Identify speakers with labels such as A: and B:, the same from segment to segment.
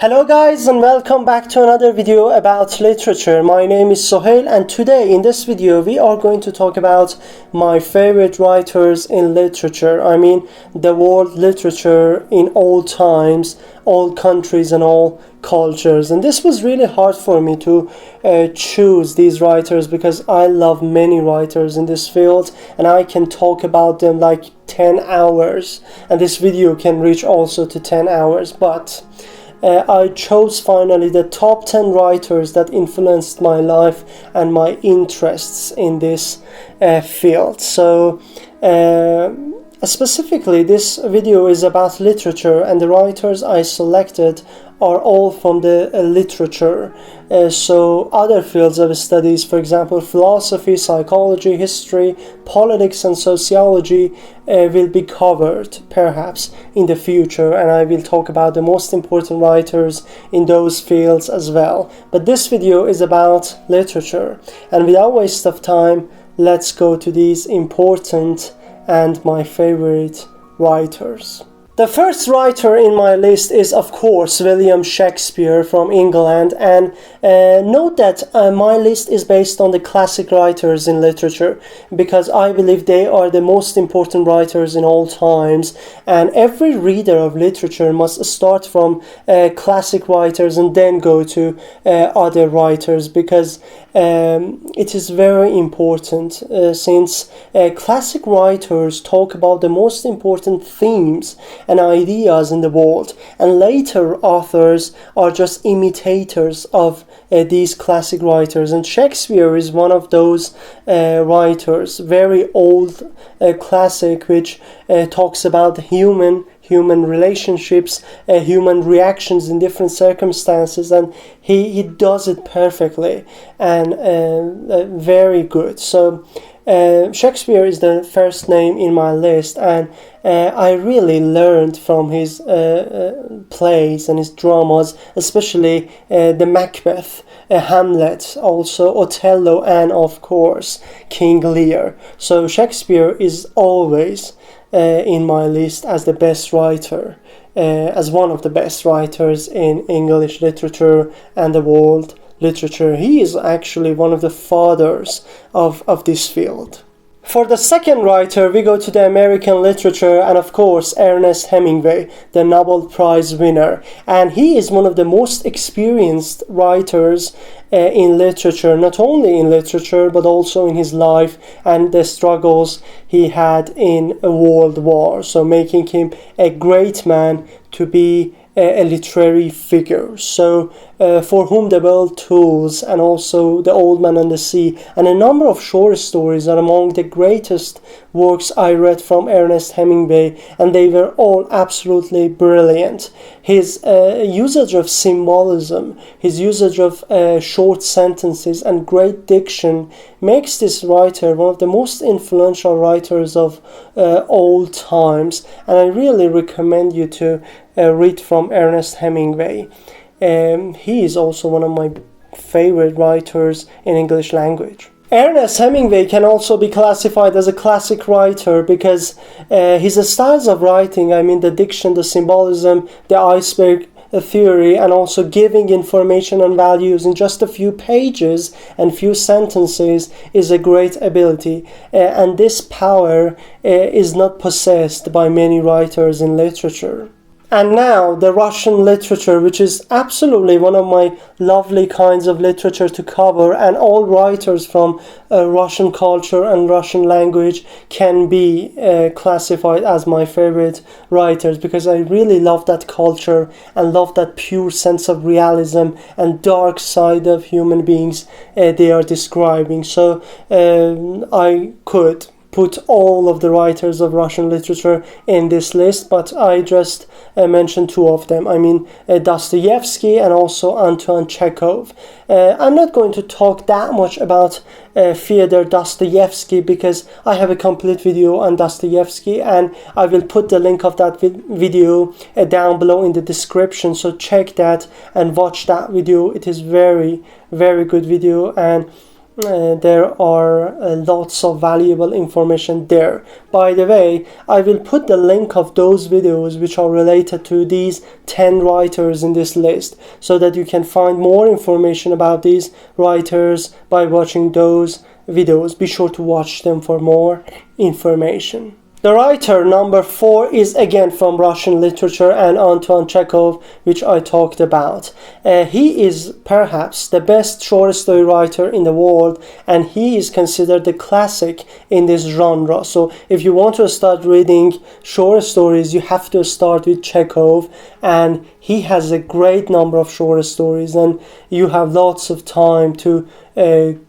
A: Hello guys, and welcome back to another video about literature. My name is Sohail, and today in this video we are going to talk about my favorite writers in literature. I mean the world literature in all times, all countries and all cultures. And this was really hard for me to choose these writers because I love many writers in this field and I can talk about them like 10 hours, and this video can reach also to 10 hours, but I chose finally the top 10 writers that influenced my life and my interests in this field. So specifically this video is about literature, and the writers I selected are all from the literature. So other fields of studies, for example philosophy, psychology, history, politics and sociology will be covered perhaps in the future, and I will talk about the most important writers in those fields as well. But this video is about literature, and without waste of time, let's go to these important and my favorite writers. The first writer in my list is, of course, William Shakespeare from England, and note that my list is based on the classic writers in literature because I believe they are the most important writers in all times, and every reader of literature must start from classic writers and then go to other writers, because it is very important since classic writers talk about the most important themes and ideas in the world, and later authors are just imitators of these classic writers, and Shakespeare is one of those writers, very old classic, which talks about human relationships, human reactions in different circumstances, and he does it perfectly and very good. So Shakespeare is the first name in my list, and I really learned from his plays and his dramas, especially the Macbeth, Hamlet, also Othello, and of course King Lear. So Shakespeare is always in my list as the best writer, as one of the best writers in English literature and the world literature. He is actually one of the fathers of this field. For the second writer, we go to the American literature, and of course Ernest Hemingway, the Nobel Prize winner, and he is one of the most experienced writers in literature, not only in literature but also in his life and the struggles he had in a world war, so making him a great man to be a literary figure. So For Whom the Bell Tolls, and also The Old Man and the Sea, and a number of short stories are among the greatest works I read from Ernest Hemingway, and they were all absolutely brilliant. His usage of symbolism, his usage of short sentences and great diction makes this writer one of the most influential writers of all times, and I really recommend you to read from Ernest Hemingway. He is also one of my favorite writers in English language. Ernest Hemingway can also be classified as a classic writer because his styles of writing, I mean the diction, the symbolism, the iceberg theory, and also giving information and values in just a few pages and few sentences is a great ability, and this power is not possessed by many writers in literature. And now the Russian literature, which is absolutely one of my lovely kinds of literature to cover, and all writers from Russian culture and Russian language can be classified as my favorite writers, because I really love that culture and love that pure sense of realism and dark side of human beings they are describing. So I could put all of the writers of Russian literature in this list, but I just mentioned two of them. I mean Dostoevsky and also Anton Chekov. I'm not going to talk that much about Fyodor Dostoevsky because I have a complete video on Dostoevsky, and I will put the link of that video down below in the description, so check that and watch that video. It is very, very good video, and there are lots of valuable information there. By the way, I will put the link of those videos which are related to these 10 writers in this list, so that you can find more information about these writers by watching those videos. Be sure to watch them for more information. The writer number 4 is again from Russian literature, and Anton Chekov, which I talked about. He is perhaps the best short story writer in the world, and he is considered the classic in this genre. So if you want to start reading short stories, you have to start with Chekov, and he has a great number of short stories, and you have lots of time to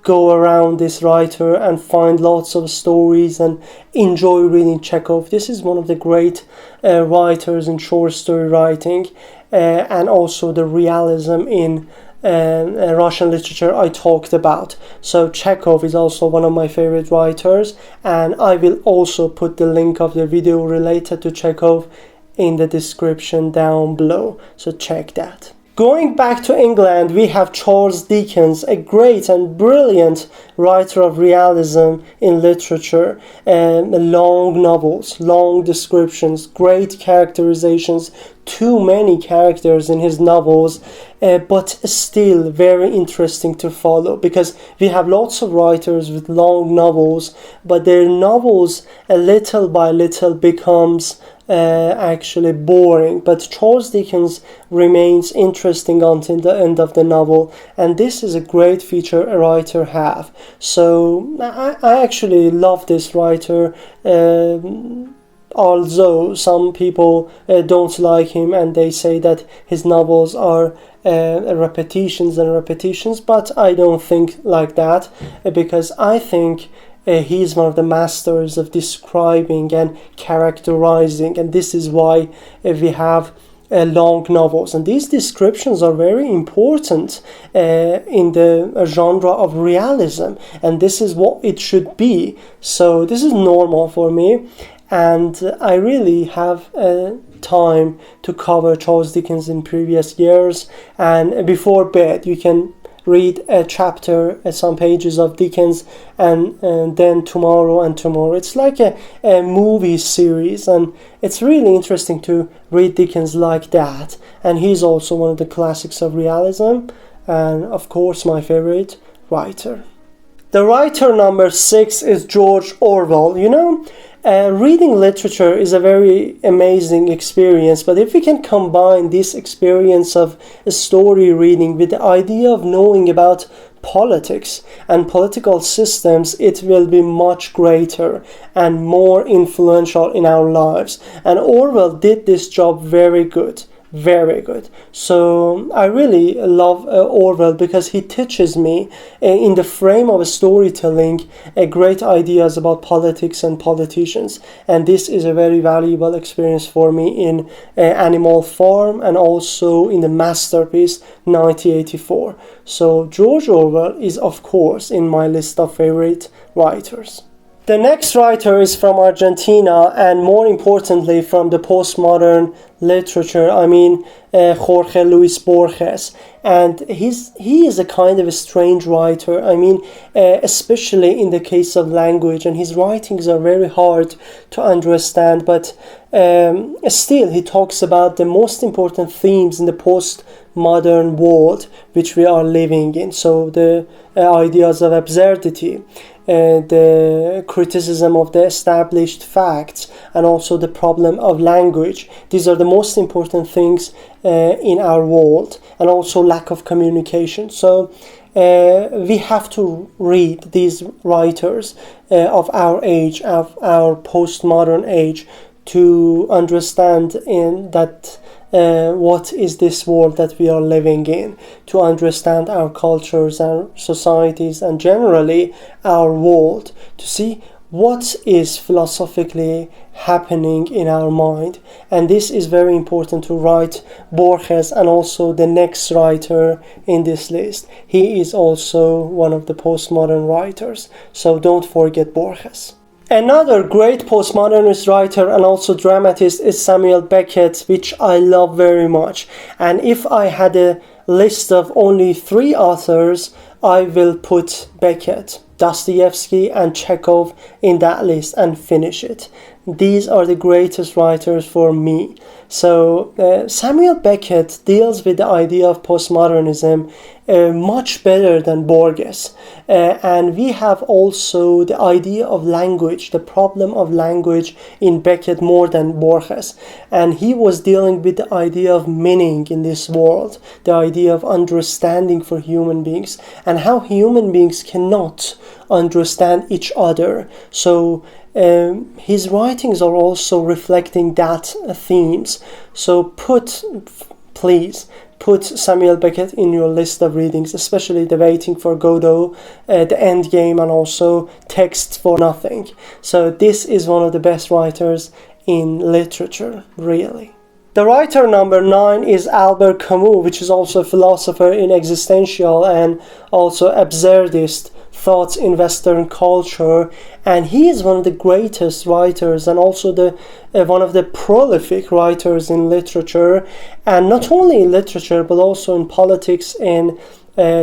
A: go around this writer and find lots of stories and enjoy reading Chekov. This is one of the great writers in short story writing, and also the realism in Russian literature I talked about. So Chekov is also one of my favorite writers, and I will also put the link of the video related to Chekov in the description down below, so check that. Going back to England, we have Charles Dickens, a great and brilliant writer of realism in literature. Long novels, long descriptions, great characterizations, too many characters in his novels, but still very interesting to follow, because we have lots of writers with long novels, but their novels little by little becomes actually boring. But Charles Dickens remains interesting until the end of the novel, and this is a great feature a writer have. So I actually love this writer, although some people don't like him and they say that his novels are repetitions and repetitions, but I don't think like that, because I think he is one of the masters of describing and characterizing, and this is why we have long novels. And these descriptions are very important in the genre of realism, and this is what it should be. So this is normal for me, and I really have time to cover Charles Dickens in previous years. And before bed you can read a chapter, some pages of Dickens, and then tomorrow and tomorrow. It's like a movie series, and it's really interesting to read Dickens like that. And he's also one of the classics of realism, and of course my favorite writer. The writer number 6 is George Orwell. Reading literature is a very amazing experience, but if we can combine this experience of story reading with the idea of knowing about politics and political systems, it will be much greater and more influential in our lives. And Orwell did this job very good. Very good. So I really love Orwell, because he teaches me in the frame of storytelling great ideas about politics and politicians, and this is a very valuable experience for me in Animal Farm and also in the masterpiece 1984. So George Orwell is of course in my list of favorite writers. The next writer is from Argentina, and more importantly from the postmodern literature. I mean Jorge Luis Borges, and he is a kind of a strange writer. I mean, especially in the case of language, and his writings are very hard to understand, but still he talks about the most important themes in the postmodern world which we are living in. So the ideas of absurdity, the criticism of the established facts, and also the problem of language. These are the most important things in our world, and also lack of communication. So we have to read these writers of our age, of our postmodern age, to understand in that what is this world that we are living in, to understand our cultures and societies and generally our world, to see what is philosophically happening in our mind. And this is very important to write Borges, and also the next writer in this list. He is also one of the postmodern writers, so don't forget Borges. Another great postmodernist writer and also dramatist is Samuel Beckett, which I love very much. And if I had a list of only 3 authors, I will put Beckett, Dostoevsky, and Chekov in that list and finish it. These are the greatest writers for me. So Samuel Beckett deals with the idea of postmodernism much better than Borges. And we have also the idea of language, the problem of language in Beckett more than Borges. And he was dealing with the idea of meaning in this world, the idea of understanding for human beings, and how human beings cannot understand each other. So his writings are also reflecting that themes. So please put Samuel Beckett in your list of readings, especially The Waiting for Godot, The Endgame, and also Texts for Nothing. So this is one of the best writers in literature, really. The writer number 9 is Albert Camus, which is also a philosopher in existential and also absurdist thoughts in Western culture, and he is one of the greatest writers and also the one of the prolific writers in literature, and not only in literature but also in politics, in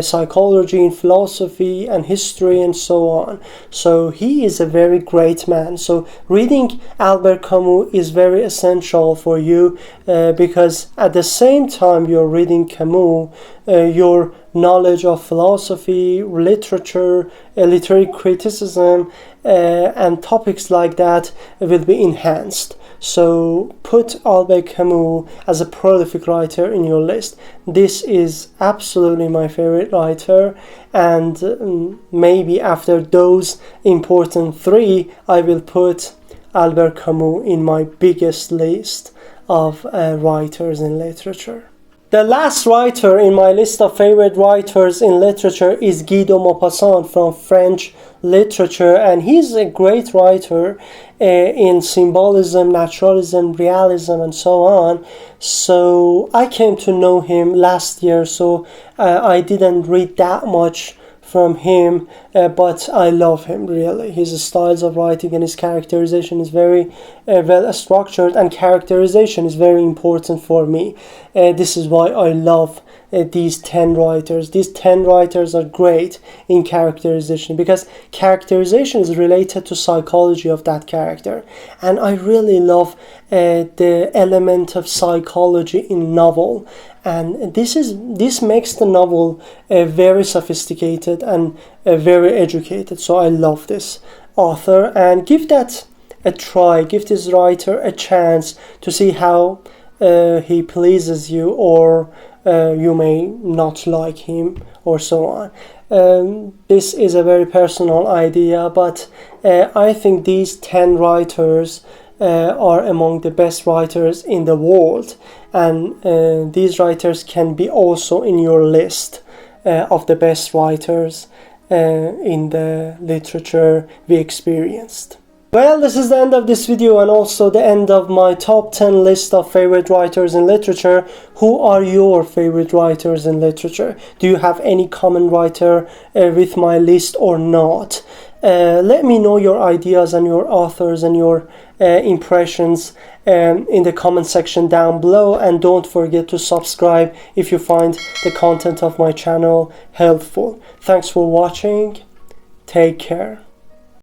A: psychology, in philosophy and history and so on. So he is a very great man. So reading Albert Camus is very essential for you because at the same time you're reading Camus, your knowledge of philosophy, literature, literary criticism, and topics like that will be enhanced. So put Albert Camus as a prolific writer in your list. This is absolutely my favorite writer, and maybe after those important 3, I will put Albert Camus in my biggest list of writers in literature. The last writer in my list of favorite writers in literature is Guy de Maupassant from French literature, and he's a great writer in symbolism, naturalism, realism, and so on. So I came to know him last year, so I didn't read that much from him, but I love him really. His styles of writing and his characterization is very well structured, and characterization is very important for me. This is why I love these 10 writers. These 10 writers are great in characterization because characterization is related to psychology of that character, and I really love the element of psychology in novel. And this makes the novel very sophisticated and very educated. So I love this author, and give that a try. Give this writer a chance to see how he pleases you, or you may not like him, or so on. This is a very personal idea, but I think these 10 writers are among the best writers in the world, and these writers can be also in your list of the best writers in the literature we experienced. Well, this is the end of this video and also the end of my top 10 list of favorite writers in literature. Who are your favorite writers in literature? Do you have any common writer with my list or not? Let me know your ideas and your authors and your impressions in the comment section down below, and don't forget to subscribe if you find the content of my channel helpful. Thanks for watching. Take care.